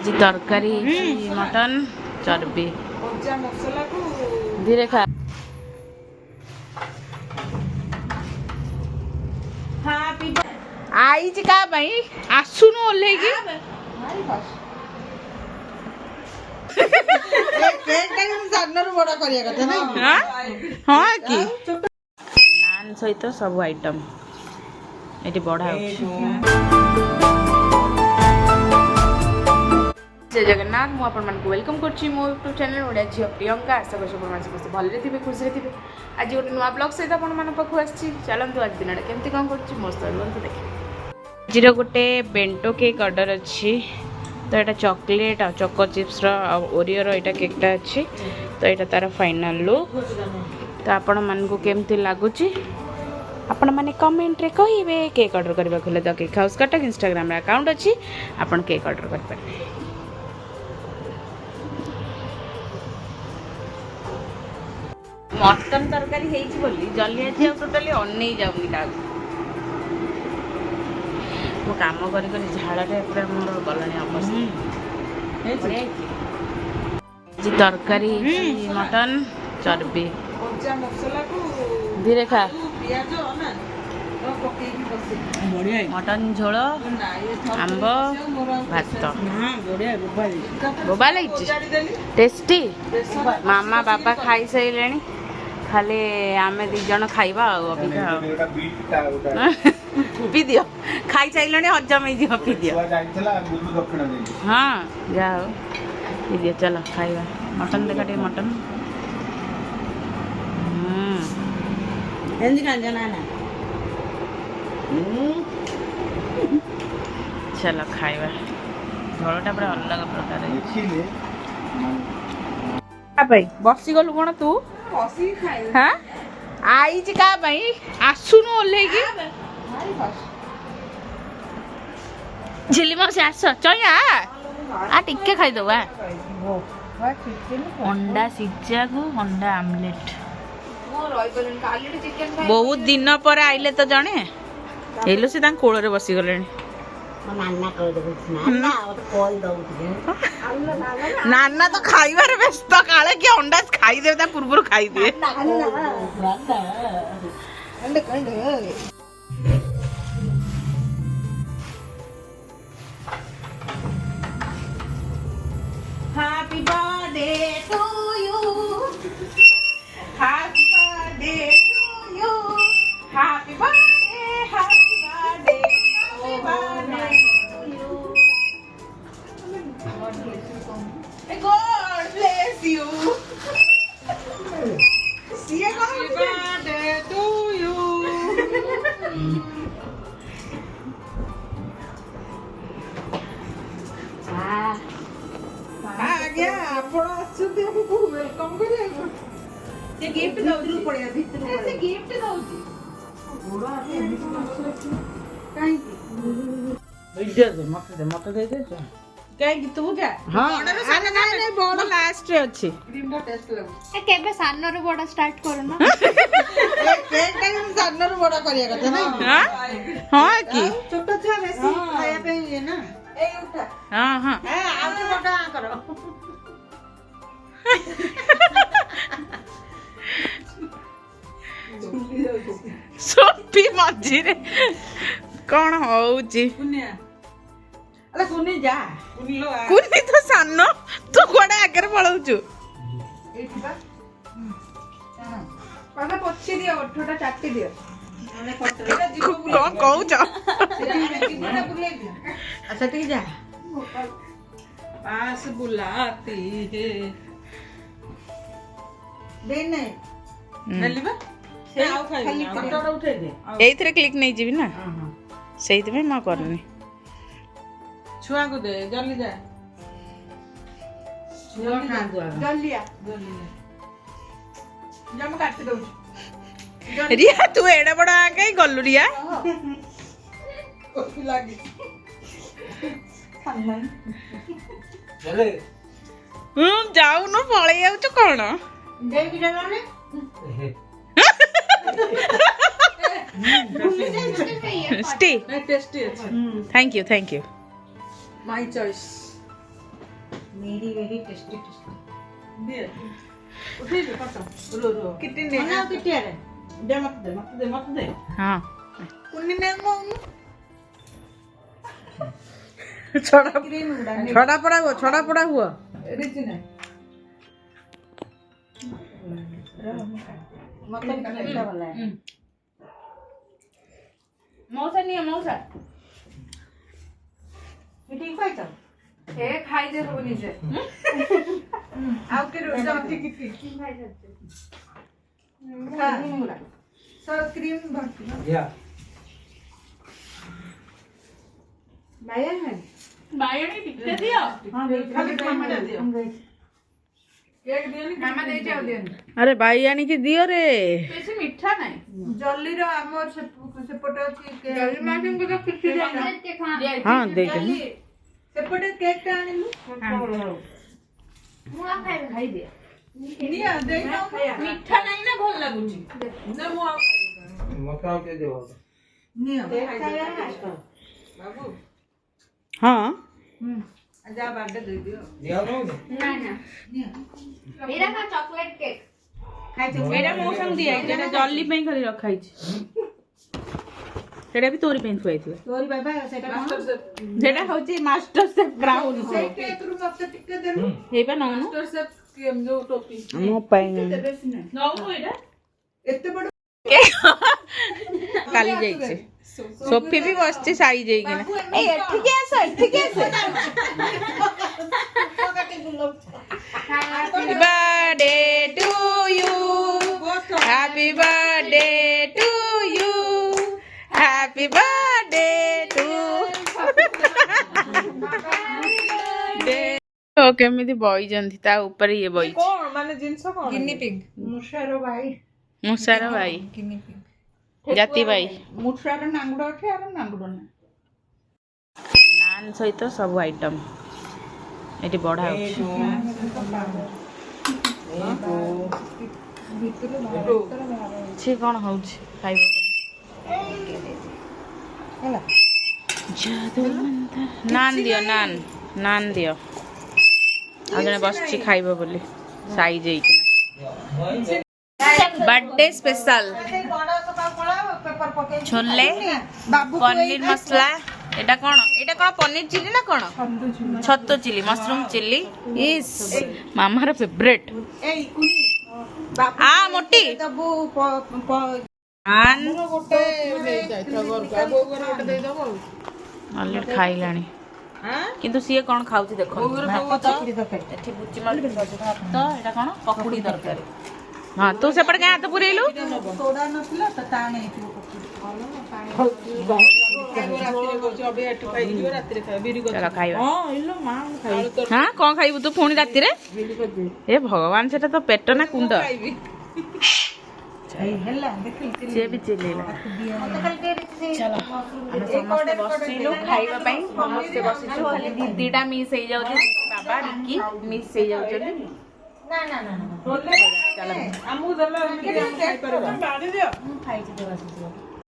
आज तरकारी मटन चर्बी धीरे खा आई का आसुनु ओल्हे की हाँ कि नान सहित सब आइटम ये बढ़ा जय जगन्नाथ मु आपण मानक वेलकम करछि मो यूट्यूब चैनल ओडिया झियो प्रियंका आशा करछि आपण मानक भलरे थिबे खुशी थिबे आज गोटे नुआ ब्लॉग सहित आपण मान पाखु आछि चलंतु आज दिनटा केमती काम करछि मस्त रुहंतु देखि जीरो गोटे बेंटो केक ऑर्डर अछि तो एटा चॉकलेट आ चोको चिप्स रो ओरियो रो एटा केकटा अछि तो एटा तार फाइनल लुक तो आपण मानक केमती लागुछि आपण माने कमेंट रे कहिबे केक ऑर्डर करबा खोले the cake house Cuttack Instagram रे अकाउंट अछि आपण केक ऑर्डर कर परबे मटन तरकारी हेइछि बोली जल्दी आज टोटली अनई जाउनी का मो काम करी करी झाड़े पूरा मोर गलानी अवस्था जी तरकारी मटन चर्बी धीरे खा मटन झोल आंब भात बोबा लगी टेस्टी मामा बाबा खाई सारे खाली आमे दी जन खाइबा पी दियो खाई सारे हजम हो पी दियो हाँ जा पी दियो चलो खाइबा मटन देखा टे मटन चलो खाइबा झोलटा पूरा अलग प्रकार बसी गलु कौन तू हाँ आई का आसुनु ओल्हे की झिली मौसी आस चया आ टिके खाइदब अंडा सिजा को अंडा आमलेट बहुत दिन पर आइले तो जने हेलो से कोल रे बसी गले नाना तो खाइबार व्यस्त काले कि अंडा खाई देता पूर्व खाई दिए happy birthday to you happy birthday to you happy birthday happy birthday happy birthday God bless you. Happy birthday to you. आ गया आपण असुते हमको वेलकम करियो से गिफ्ट दउरू पड़िया भीतर से गिफ्ट दउची गोड़ा आते काई वीडियो दे मत दे काय गीत बुझा हां अरे नहीं बड़ लास्ट रे अछि क्रीम दा टेस्ट लागो ए केबे सानन रो बड़ा स्टार्ट करू ना केक टाइम सानन रो बड़ा करिया कथा नहीं हां हां की छोटा छा बेसी खाया पे ये ना ए उठा हां हां ए आउ बड़ा करो सोपी मजी रे कोन होउची पुण्या अरे कुनी जा कुनी लो कुनी तो सानो तू कोडा आगर पळौचु एठिबा पाना पछी दियो ओठोटा चाटी दियो माने फटरेटा जीव बुले कोन कहू छ जीवटा बुले दियो अच्छा ठीक जा पास बुलाती है देन नहीं नलिबा से आउ खाली फोटोटा उठे दे एइथरे क्लिक नहीं जीवी ना हां सेइथ में मा करनी छुआ को दे जल्दी जा छुआ खा दो जल्दी आ जम काट दो रिया तू एडा बड़ा कई गल्लू रिया कोई लागी चले जाऊ न पळे जाऊ छ कोन दे की जगह ने स्टे टेस्टी अच्छा thank you my choice very very tasty दे उठे दे पता रो रो कितने ने ना किटी रे दे मत दे हाँ कुन्नी ने मौन छोड़ा क्रीम उड़ा छोड़ा पड़ा हुआ रिच ने मतलब कितना वाला है मौसा नहीं है मौसा मिठी खाई तो ए खाई दे सब निजे आउ के रो जाती किती खाई जाते क्रीम उड़ा सर क्रीम भरती या बाया है बायणी टिकते दियो हां खाली मामा दे दियो हम गए केक दियो मामा दे जाओ दियो अरे बायणी की दियो रे बेसी मिठा नाही जल्दी रो हमर सेपटे अछि के जल्दी मासिम को तो किती हाँ दे दे सेपटे केक टा आनिलु मुआ खाई दे निया दे ना मिठा नहीं ना भल लागुची ना मु आ मका के देव निया खाया बाबू हाँ जा बर्थडे दे दियो दिया नो ना ना निया मेरा का चॉकलेट केक खाइ छ एटा मौसम दिया एटा जल्दी पे खाली रखाई छी सेटा भी तोरी पे थुआई थी तोरी बाबा सेटा मास्टर से जेटा होची मास्टर शेफ ब्राउन से केक रु मत टिके दे हे पे नौनु मास्टर से के जो टोपी मो पाई देबे सिने नौनु एटा एते बड़ काली जाई छे सोफी भी बसची साई जाई कि ए एठी के आस happy birthday to you happy birthday to you happy birthday to ओ केमिति बई जंती ता ऊपर ये बई कोन माने जिंस कोन गिनी पिग मुशारो भाई मुसार भाई गिनी पिग जाति भाई मुठरार नांगुड अछि आर नांगुड ना नान सहित सब आइटम एटी बढ़ा होची छी कोन होउची खाइबो ହେଲା जादू मंत्र नान दियो नान दियो आ जने बसची खाइबो बोली साई जाई कि बर्थडे स्पेशल छोले पनीर मसला एटा कोन पनीर चिली ना कोन छत्तो चिली मशरूम चिली इस मामार फेवरेट एई कुनी आ मोटी दबु आन गोटे दे जाय थगर का गोगर गोटे दे दबो ऑलरेडी खाइलानी हां किंतु सिए कोन खाउची देखो गोगर को ଚିକିରି ତରକାରୀ एठी बुच्ची मार भात एटा कोन पकुड़ी तरकारी हां तू सेपट का हाथ पुरेलु सोडा नथिला त ताणे हेतिबो चलो खाइबा हां इलो मां खाइ हां कोन खाइबु तू फोन राती रे ए भगवान सेटा तो पेट ना कुंड ହେଲା ଦେଖିଲି से भी चिल्लेला ମତେ ଖାଲି ଟିକେ चलो ଆମେ ସମସ୍ତେ ବସିଲୁ ଖାଇବା ପାଇଁ ସମସ୍ତେ ବସିଛୁ ଖାଲି ଦିଦିଟା ମିସ୍ ହେଇଯାଉଛି ବାବା ରିକି ମିସ୍ ହେଇଯାଉଛନ୍ତି ନା ନା ନା ଚାଲ ଆମକୁ ଦେଲେ ଆମେ ଖାଇ ପାରିବା ମୁଁ ଖାଇଛି ଦେବାଶିଷ